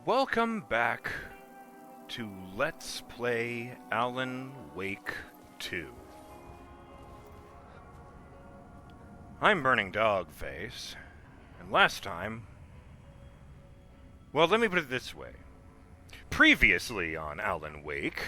Welcome back to Let's Play Alan Wake 2. I'm BurningDogFace, and last time... Well, let me put it this way. Previously on Alan Wake...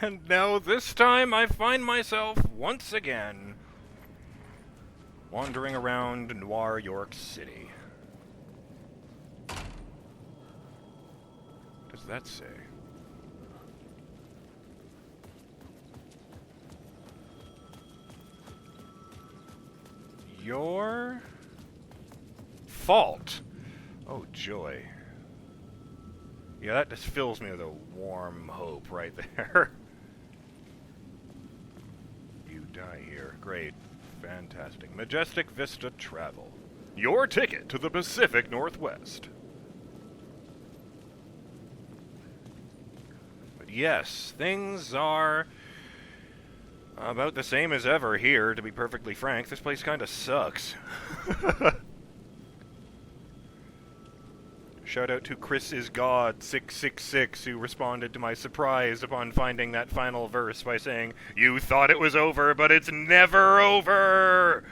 And now this time I find myself once again wandering around Noir York City. What does that say? Your fault. Oh, joy. Yeah, that just fills me with a warm hope right there. You die here. Great. Fantastic. Majestic Vista Travel. Your ticket to the Pacific Northwest. But yes, things are about the same as ever here, to be perfectly frank. This place kinda sucks. Shout out to Chris is God 666 who responded to my surprise upon finding that final verse by saying, "You thought it was over, but it's never over."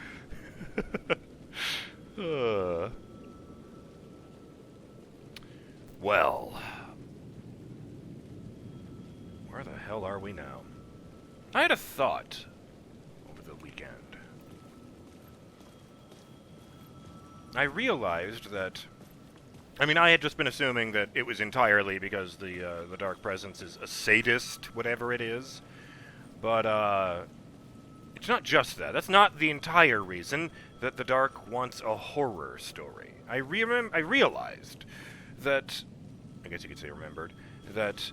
Well, where the hell are we now? I had a thought over the weekend. I realized that I had just been assuming that it was entirely because the Dark Presence is a sadist, whatever it is. But, it's not just that. That's not the entire reason that the Dark wants a horror story. I realized that, I guess you could say remembered, that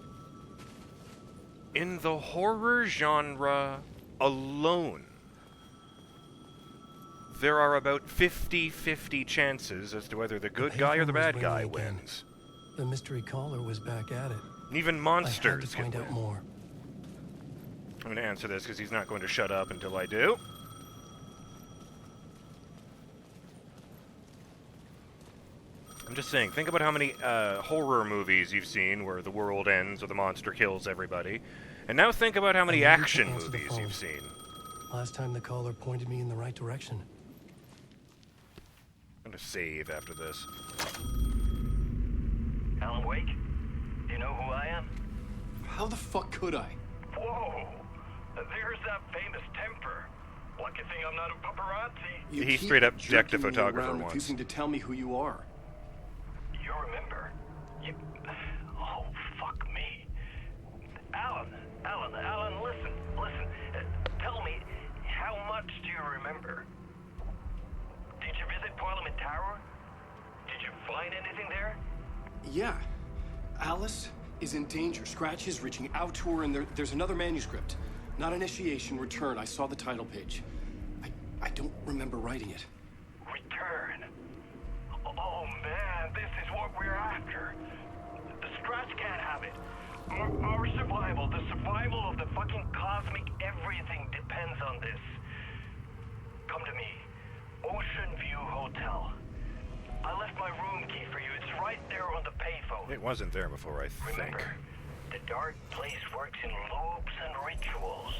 in the horror genre alone, there are about 50-50 chances as to whether the good guy or the bad guy wins. The mystery caller was back at it. Even monsters can win. I had to find out more. I'm going to answer this because he's not going to shut up until I do. I'm just saying, think about how many horror movies you've seen where the world ends or the monster kills everybody. And now think about how many action movies you've seen. Last time the caller pointed me in the right direction. I'm gonna save after this. Alan Wake? Do you know who I am? How the fuck could I? Whoa! There's that famous temper. Lucky thing I'm not a paparazzi. He straight up decked a photographer once. Refusing to tell me who you are. You remember? Oh, fuck me. Alan, listen. Tell me, how much do you remember? Did you visit Parliament Tower? Did you find anything there? Yeah. Alice is in danger. Scratch is reaching out to her, and there's another manuscript. Not initiation, return. I saw the title page. I don't remember writing it. Return? Oh, man, this is what we're after. The Scratch can't have it. Our survival, the survival of the fucking cosmic everything depends on this. Come to me. Ocean View Hotel. I left my room key for you. It's right there on the payphone. It wasn't there before, I think. Remember, the dark place works in loops and rituals.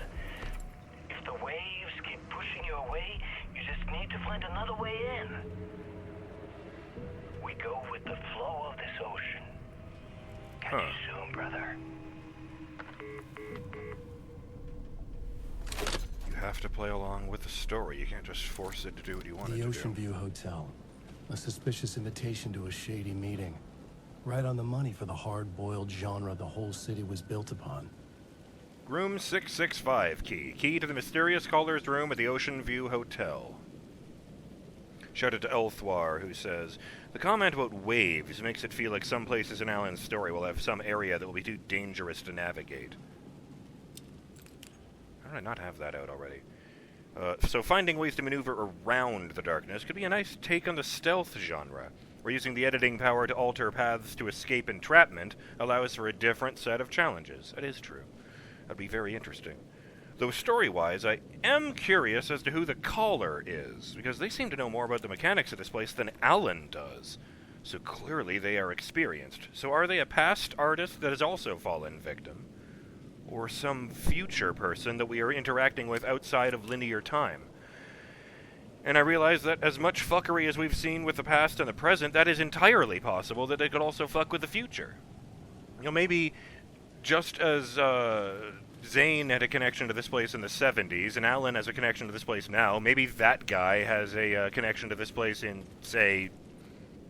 If the waves keep pushing you away, you just need to find another way in. We go with the flow of this ocean. Catch you soon, brother. You have to play along with the story. You can't just force it to do what you want it to do. The Ocean View Hotel. A suspicious invitation to a shady meeting. Right on the money for the hard-boiled genre the whole city was built upon. Room 665 key. Key to the mysterious caller's room at the Ocean View Hotel. Shout out to Elthwar, who says, the comment about waves makes it feel like some places in Alan's story will have some area that will be too dangerous to navigate. How did I not have that out already? So finding ways to maneuver around the darkness could be a nice take on the stealth genre, where using the editing power to alter paths to escape entrapment allows for a different set of challenges. That is true. That'd be very interesting. Though story-wise, I am curious as to who the caller is, because they seem to know more about the mechanics of this place than Alan does. So clearly they are experienced. So are they a past artist that has also fallen victim? Or some future person that we are interacting with outside of linear time? And I realize that as much fuckery as we've seen with the past and the present, that is entirely possible that they could also fuck with the future. You know, maybe just as Zane had a connection to this place in the 70s, and Alan has a connection to this place now, maybe that guy has a connection to this place in, say,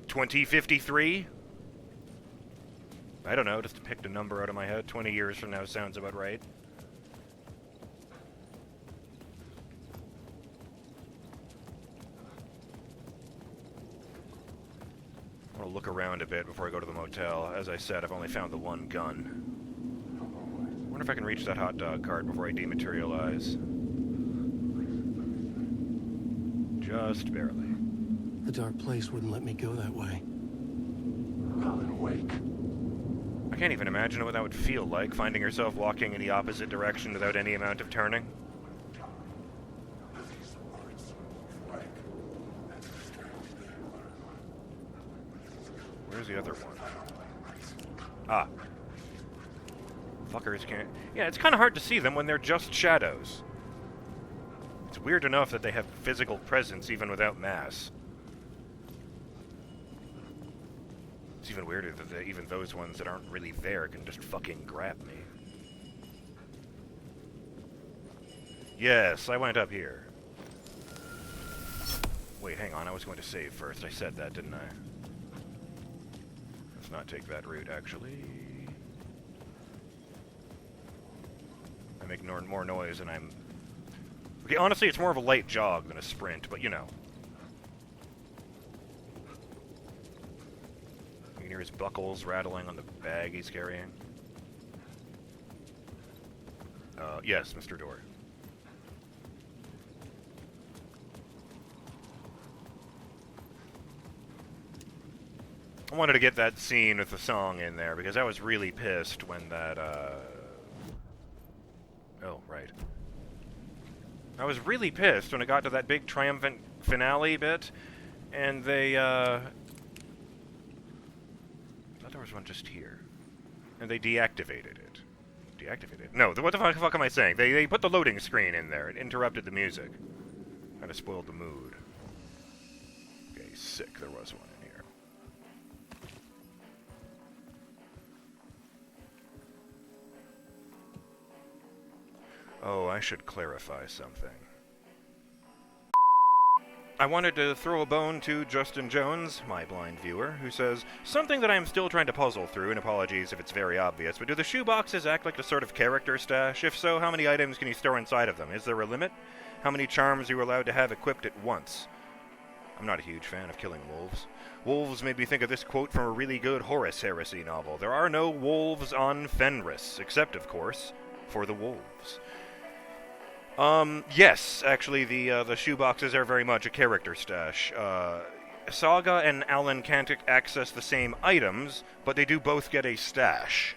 2053? I don't know, just picked a number out of my head. 20 years from now sounds about right. I want to look around a bit before I go to the motel. As I said, I've only found the one gun. I wonder if I can reach that hot dog cart before I dematerialize. Just barely. The dark place wouldn't let me go that way. Colin, awake. I can't even imagine what that would feel like, finding yourself walking in the opposite direction without any amount of turning. These words, Frank. Where's the other one? Ah. Fuckers can't... Yeah, it's kind of hard to see them when they're just shadows. It's weird enough that they have physical presence even without mass. It's even weirder that even those ones that aren't really there can just fucking grab me. Yes, I went up here. Wait, hang on, I was going to save first. I said that, didn't I? Let's not take that route, actually. I make more noise and I'm... Okay, honestly, it's more of a light jog than a sprint, but you know. You can hear his buckles rattling on the bag he's carrying. Yes, Mr. Door. I wanted to get that scene with the song in there, because I was really pissed when that, Oh, right. I was really pissed when it got to that big triumphant finale bit, and they, I thought there was one just here. And they deactivated it. Deactivated? No, what the fuck am I saying? They put the loading screen in there. It interrupted the music. Kind of spoiled the mood. Okay, sick, there was one in here. Oh, I should clarify something. I wanted to throw a bone to Justin Jones, my blind viewer, who says, something that I am still trying to puzzle through, and apologies if it's very obvious, but do the shoeboxes act like a sort of character stash? If so, how many items can you store inside of them? Is there a limit? How many charms are you allowed to have equipped at once? I'm not a huge fan of killing wolves. Wolves made me think of this quote from a really good Horus Heresy novel. There are no wolves on Fenris, except, of course, for the wolves. Yes, actually, the shoeboxes are very much a character stash. Saga and Alan can't access the same items, but they do both get a stash.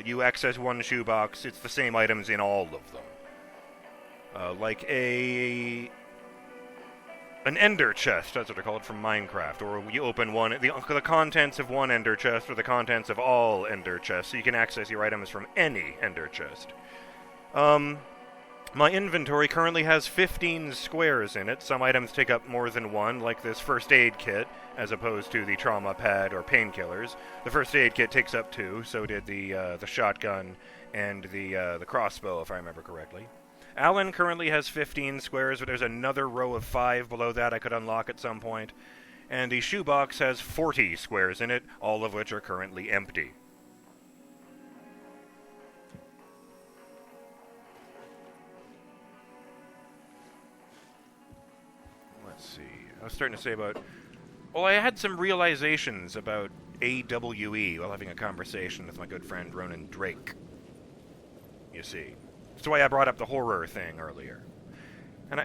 You access one shoebox, it's the same items in all of them. Like an ender chest, that's what they're called from Minecraft, or you open one, the contents of one ender chest, or the contents of all ender chests, so you can access your items from any ender chest. My inventory currently has 15 squares in it. Some items take up more than one, like this first aid kit, as opposed to the trauma pad or painkillers. The first aid kit takes up 2, so did the shotgun and the crossbow, if I remember correctly. Alan currently has 15 squares, but there's another row of 5 below that I could unlock at some point. And the shoebox has 40 squares in it, all of which are currently empty. Let's see. was starting to say about... Well, I had some realizations about AWE while having a conversation with my good friend Ronan Drake. You see. That's why I brought up the horror thing earlier. And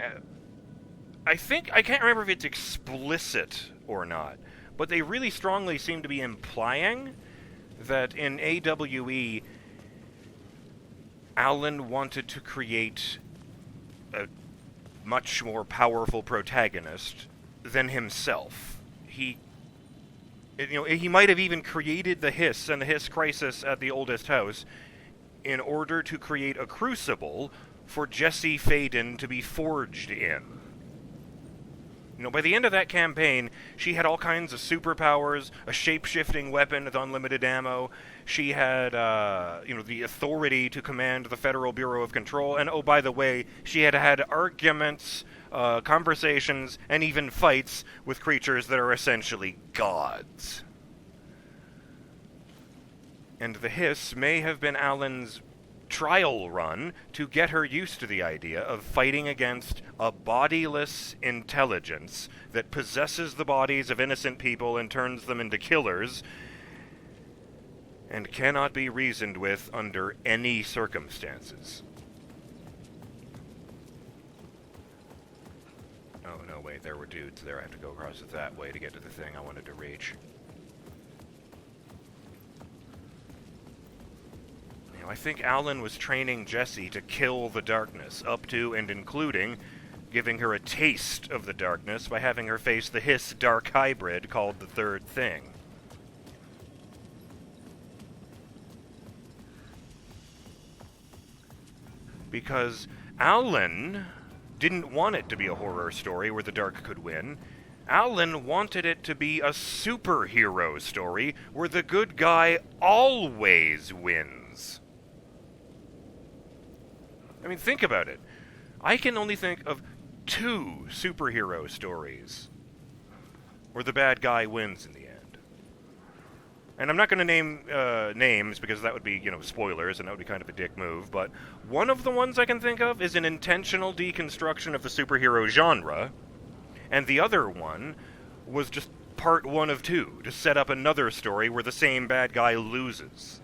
I think... I can't remember if it's explicit or not, but they really strongly seem to be implying that in AWE, Alan wanted to create a much more powerful protagonist than himself. He might have even created the Hiss and the Hiss Crisis at the Oldest House in order to create a crucible for Jesse Faden to be forged in. By the end of that campaign, she had all kinds of superpowers, a shape-shifting weapon with unlimited ammo. She had, the authority to command the Federal Bureau of Control. And, oh, by the way, she had had arguments, conversations, and even fights with creatures that are essentially gods. And the Hiss may have been Alan's trial run to get her used to the idea of fighting against a bodiless intelligence that possesses the bodies of innocent people and turns them into killers and cannot be reasoned with under any circumstances. Oh, no, wait, there were dudes there. I have to go across it that way to get to the thing I wanted to reach. I think Alan was training Jessie to kill the darkness, up to and including giving her a taste of the darkness by having her face the Hiss dark hybrid called the Third Thing. Because Alan didn't want it to be a horror story where the dark could win. Alan wanted it to be a superhero story where the good guy always wins. I mean, think about it. I can only think of 2 superhero stories where the bad guy wins in the end. And I'm not going to name names because that would be, spoilers, and that would be kind of a dick move, but one of the ones I can think of is an intentional deconstruction of the superhero genre, and the other one was just part 1 of 2, to set up another story where the same bad guy loses.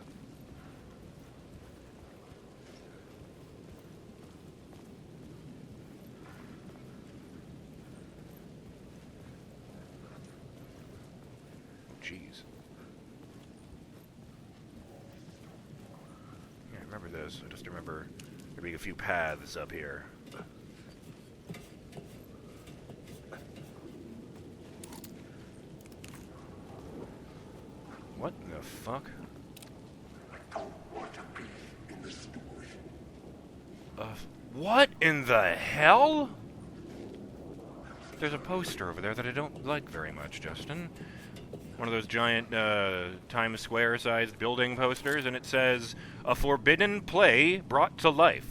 Jeez. Yeah, I remember this. I just remember there being a few paths up here. What the fuck? I don't want to be in the story. What in the hell? There's a poster over there that I don't like very much, Justin. One of those giant Times Square-sized building posters, and it says, "A forbidden play brought to life.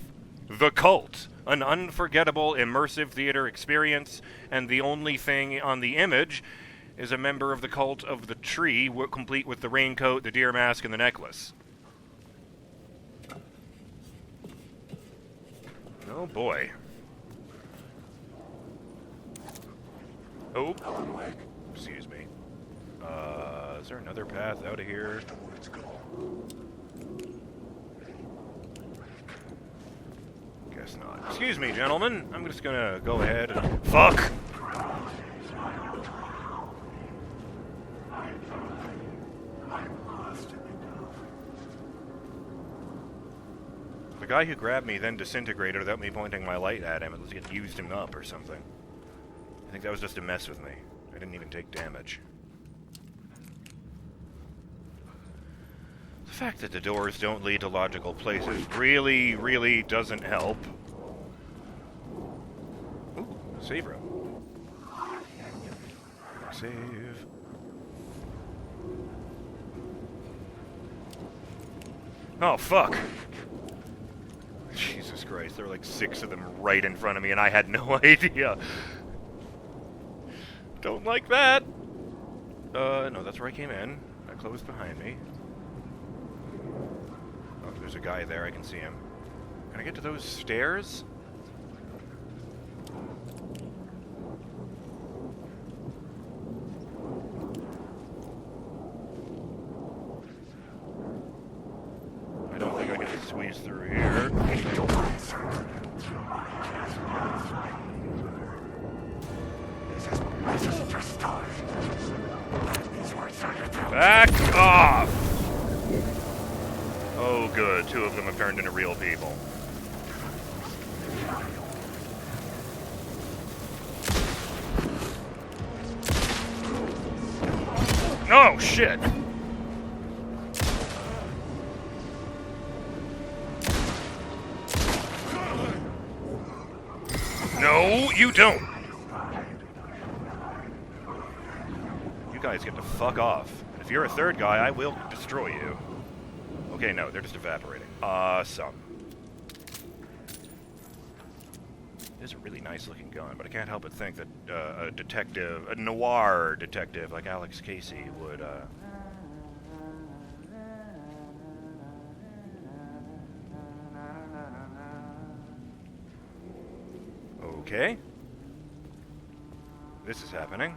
The Cult, an unforgettable immersive theater experience, and the only thing on the image is a member of the Cult of the Tree, complete with the raincoat, the deer mask, and the necklace." Oh boy. Oh. Excuse me. Is there another path out of here? Let's go. Guess not. Excuse me, gentlemen. I'm just gonna go ahead and... Fuck! The guy who grabbed me then disintegrated without me pointing my light at him. It used him up or something. I think that was just to mess with me. I didn't even take damage. The fact that the doors don't lead to logical places really, really doesn't help. Ooh, save room. Save. Oh, fuck. Jesus Christ, there were like 6 of them right in front of me and I had no idea. Don't like that. No, that's where I came in. That closed behind me. Oh, there's a guy there. I can see him. Can I get to those stairs? squeeze through here. Back off! Oh good, 2 of them have turned into real people. Oh shit! No, you don't! You guys get to fuck off. If you're a third guy, I will destroy you. Okay, no, they're just evaporating. Awesome. It is a really nice looking gun, but I can't help but think that a noir detective like Alex Casey would, Okay. This is happening.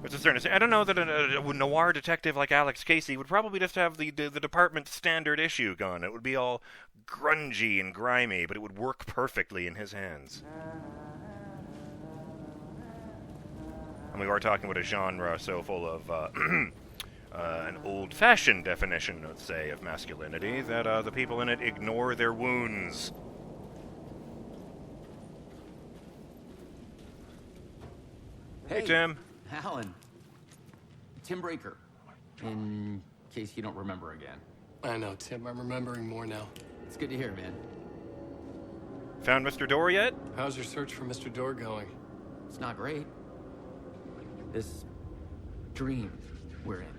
What's the certain? I don't know that a noir detective like Alex Casey would probably just have the department's standard issue gun. It would be all grungy and grimy, but it would work perfectly in his hands. And we are talking about a genre so full of an old-fashioned definition, let's say, of masculinity that the people in it ignore their wounds. Hey, Tim. Alan. Tim Breaker. In case you don't remember again. I know, Tim. I'm remembering more now. It's good to hear, man. Found Mr. Door yet? How's your search for Mr. Door going? It's not great. This dream we're in.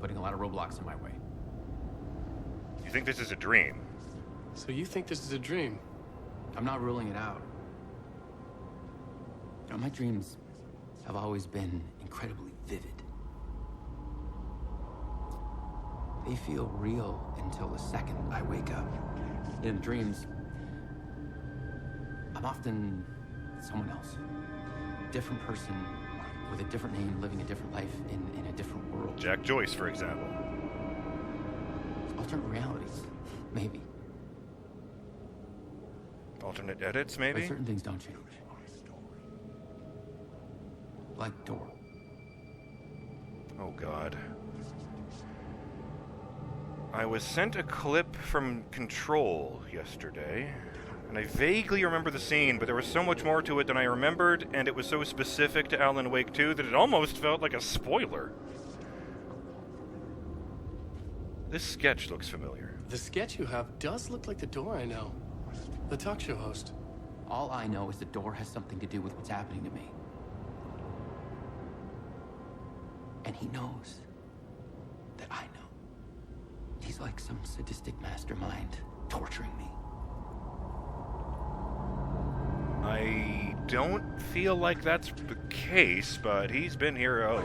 Putting a lot of roadblocks in my way. You think this is a dream? So you think this is a dream? I'm not ruling it out. You know, my dreams have always been incredibly vivid. They feel real until the second I wake up. In dreams, I'm often someone else. A different person with a different name, living a different life in a different world. Jack Joyce, for example. Alternate realities, maybe. Alternate edits, maybe? But certain things don't change. Like Door. Oh, God. I was sent a clip from Control yesterday, and I vaguely remember the scene, but there was so much more to it than I remembered, and it was so specific to Alan Wake 2 that it almost felt like a spoiler. This sketch looks familiar. The sketch you have does look like the Door I know. The talk show host. All I know is the Door has something to do with what's happening to me. And he knows that I know. He's like some sadistic mastermind torturing me. I don't feel like that's the case, but he's been here. Oh.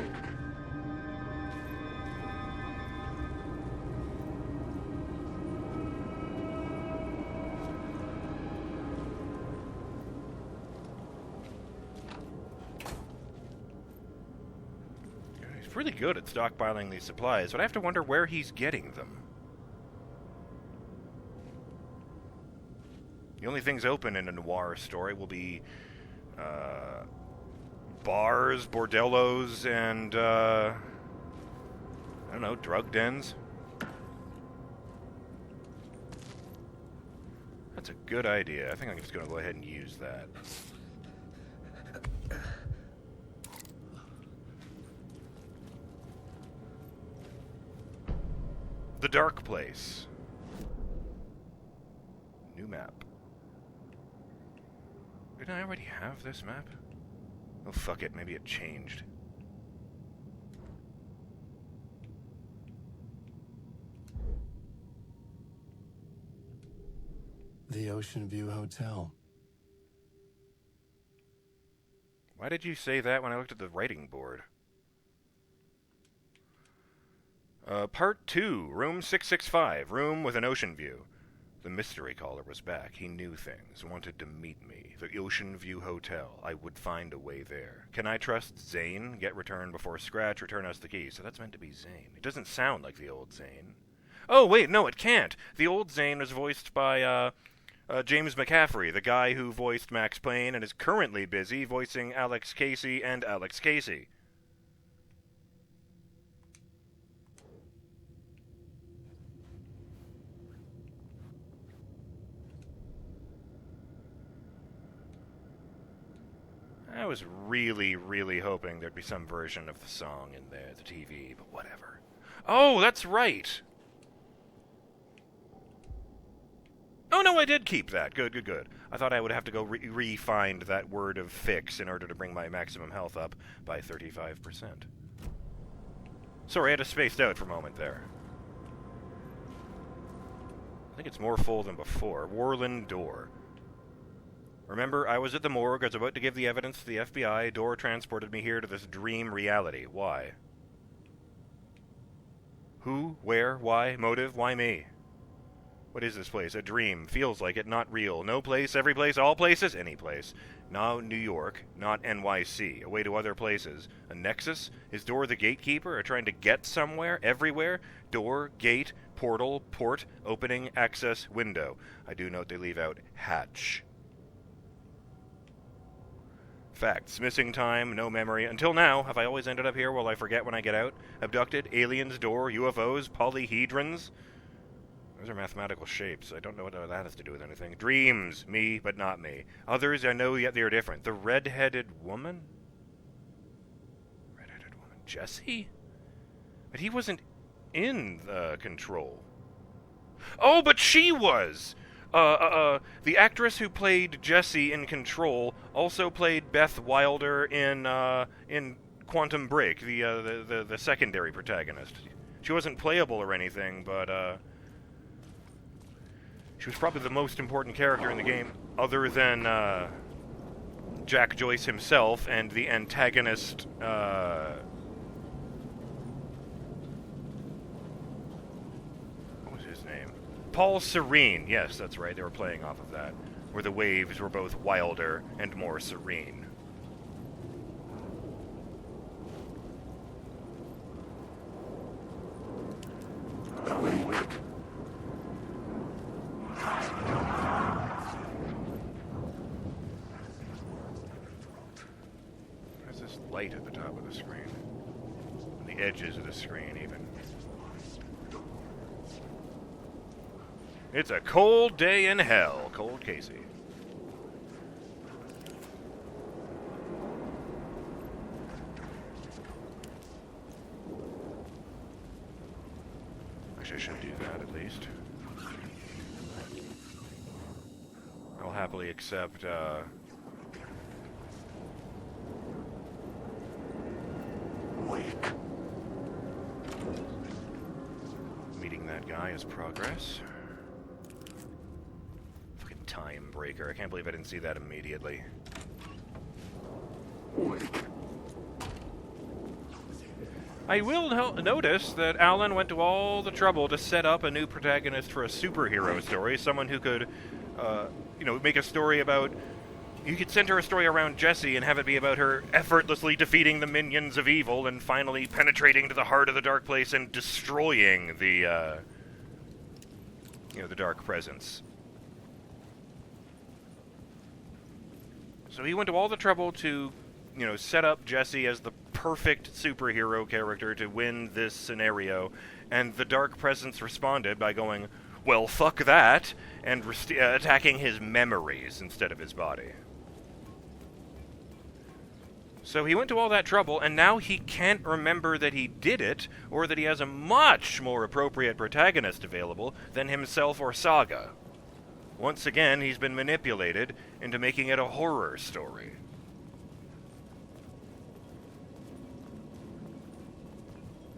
He's really good at stockpiling these supplies, but I have to wonder where he's getting them. The only things open in a noir story will be bars, bordellos, and I don't know, drug dens. That's a good idea. I think I'm just going to go ahead and use that. The Dark Place. New map. Didn't I already have this map? Oh, fuck it. Maybe it changed. The Ocean View Hotel. Why did you say that when I looked at the writing board? Part 2, room 665, room with an ocean view. The mystery caller was back. He knew things, wanted to meet me. The Ocean View Hotel. I would find a way there. Can I trust Zane? Get return before scratch, return us the key. So that's meant to be Zane. It doesn't sound like the old Zane. Oh, wait, no, it can't. The old Zane was voiced by, James McCaffrey, the guy who voiced Max Payne and is currently busy voicing Alex Casey and Alex Casey. I was really, really hoping there'd be some version of the song in there, the TV, but whatever. Oh, that's right! Oh, no, I did keep that. Good, good, good. I thought I would have to go re-find that word of fix in order to bring my maximum health up by 35%. Sorry, I had to spaced out for a moment there. I think it's more full than before. Warland door. Remember, I was at the morgue. I was about to give the evidence to the FBI. Door transported me here to this dream reality. Why? Who? Where? Why? Motive? Why me? What is this place? A dream. Feels like it, not real. No place, every place, all places, any place. Now New York, not NYC. Away to other places. A nexus? Is Door the gatekeeper, or trying to get somewhere? Everywhere? Door, gate, portal, port, opening, access, window. I do note they leave out hatch. Facts. Missing time, no memory. Until now, have I always ended up here while I forget when I get out? Abducted, aliens, door, UFOs, polyhedrons? Those are mathematical shapes. I don't know what that has to do with anything. Dreams. Me, but not me. Others I know, yet they are different. The red-headed woman? Red-headed woman. Jesse? But he wasn't in the Control. Oh, but she was! The actress who played Jessie in Control also played Beth Wilder in Quantum Break, the secondary protagonist. She wasn't playable or anything, but she was probably the most important character in the game, other than Jack Joyce himself and the antagonist. Paul Serene, yes, that's right, they were playing off of that, where the waves were both wilder and more serene. There's this light at the top of the screen, on the edges of the screen even. It's a cold day in hell. Cold Casey. Actually, I should do that at least. I'll happily accept, meeting that guy as progress. Time breaker. I can't believe I didn't see that immediately. I will notice that Alan went to all the trouble to set up a new protagonist for a superhero story, someone who could, make a story about... You could center a story around Jessie and have it be about her effortlessly defeating the minions of evil and finally penetrating to the heart of the dark place and destroying the dark presence. So he went to all the trouble to, set up Jessie as the perfect superhero character to win this scenario, and the Dark Presence responded by going, well, fuck that, and attacking his memories instead of his body. So he went to all that trouble, and now he can't remember that he did it, or that he has a much more appropriate protagonist available than himself or Saga. Once again, he's been manipulated into making it a horror story.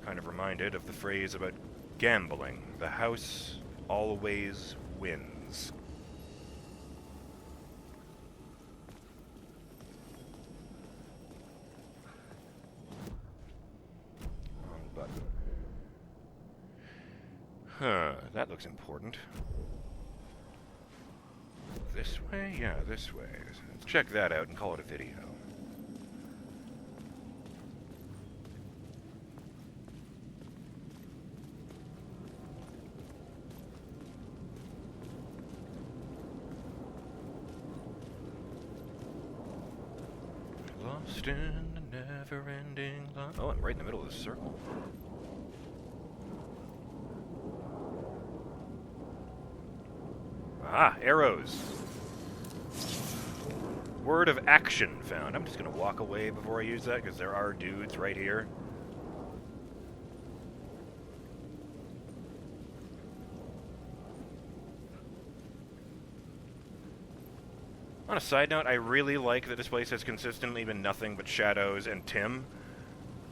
Kind of reminded of the phrase about gambling. The house always wins. Wrong button. Huh, that looks important. This way? Yeah, this way. Let's check that out and call it a video. Lost in the never-ending line. Oh, I'm right in the middle of this circle. Ah, arrows. Word of action found. I'm just gonna walk away before I use that because there are dudes right here. On a side note, I really like that this place has consistently been nothing but shadows and Tim.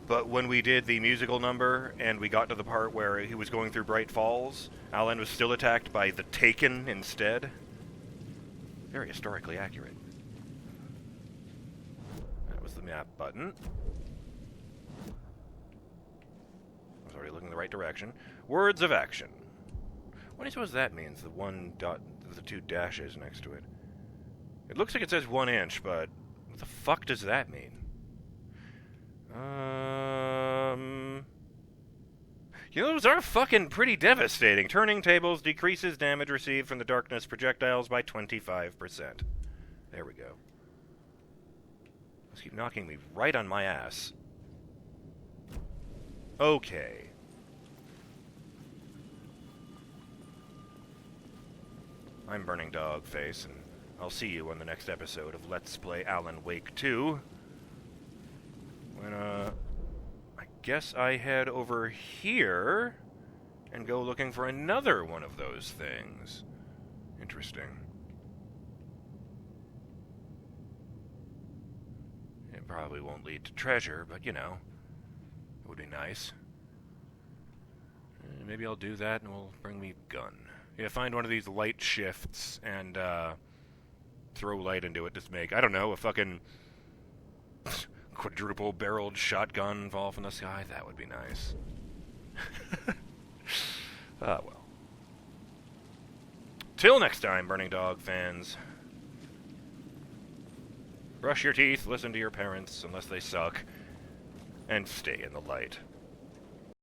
But when we did the musical number and we got to the part where he was going through Bright Falls, Alan was still attacked by the Taken instead. Very historically accurate. That was the map button. I was already looking in the right direction. Words of action. What do you suppose that means, the one dot with the two dashes next to it? It looks like it says 1 inch, but what the fuck does that mean? You know, those are fucking pretty devastating. Turning tables decreases damage received from the darkness projectiles by 25%. There we go. Just keep knocking me right on my ass. Okay. I'm BurningDogFace, and I'll see you on the next episode of Let's Play Alan Wake 2. When, I guess I head over here and go looking for another one of those things. Interesting. It probably won't lead to treasure, but you know, it would be nice. Maybe I'll do that and we'll bring me a gun. Yeah, find one of these light shifts and, throw light into it to make, I don't know, a fucking quadruple-barreled shotgun fall from the sky. That would be nice. Ah, well. Till next time, Burning Dog fans. Brush your teeth, listen to your parents, unless they suck, and stay in the light.